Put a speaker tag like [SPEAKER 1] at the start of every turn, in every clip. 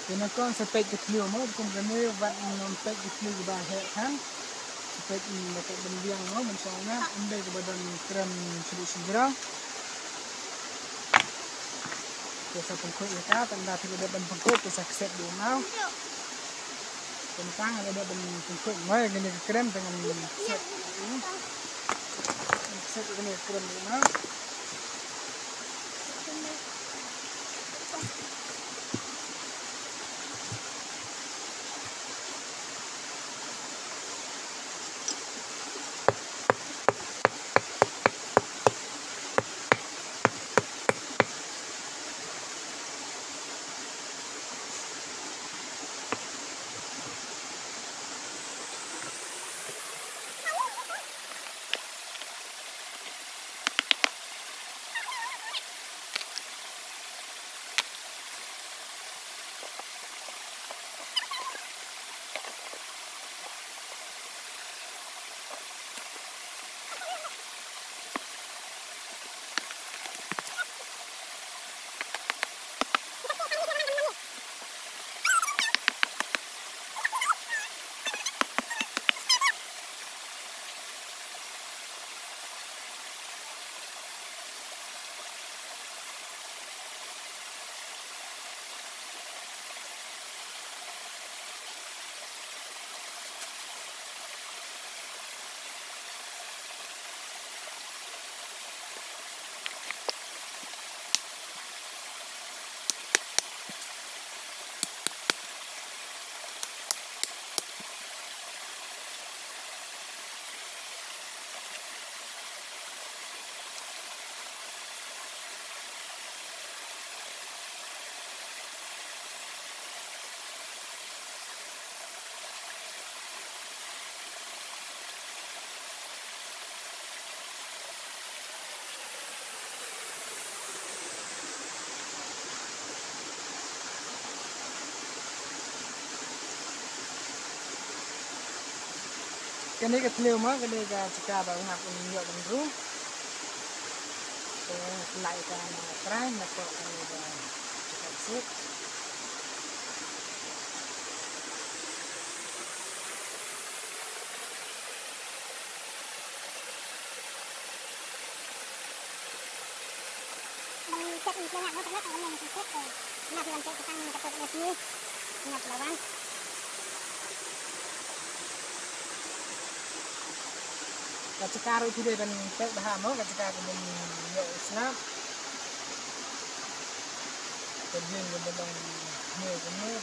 [SPEAKER 1] Nên con sẽ pek cái liều mà cũng cái này vắt non pek cái liều của bạn hệ kan pek nó cái bên biang nó mình xong nha anh đây cái badan krem sedikit Kita pengkut mereka tanda tidak ada pengkut kita set dulu mau tentang ada pengkut mau gini krem dengan set ini set ini krem dulu mau cái này cái liều mà cái này cái chỉ cả bảo ngọc nhiều bằng rú lại cái trái mà có cái xếp
[SPEAKER 2] Cek ini banyak banget kalau yang cek nak lantai ke tangan ke toko sini ingat lawan
[SPEAKER 1] cái caro itu dia dan pek dah mau cái caro mình nhiều snap cái riêng của mình đang nhiều cái nữa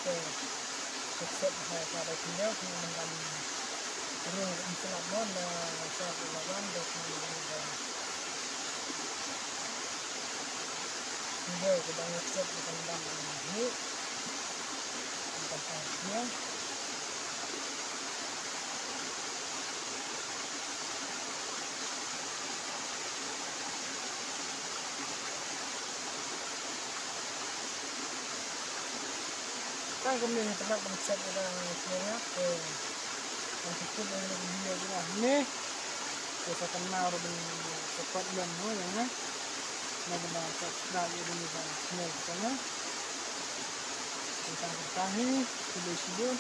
[SPEAKER 1] cái set hai cái đây nhiều thì mình làm riêng cái snap đó là sao cái lawan được mình video kita nge-set dengan ini tempatnya kan kemudian tempat men-set dengan videonya ke untuk video kita ini kita kenal dengan support dan yang Nah, subscribe ini kan channel kita. Tentang bertahi, video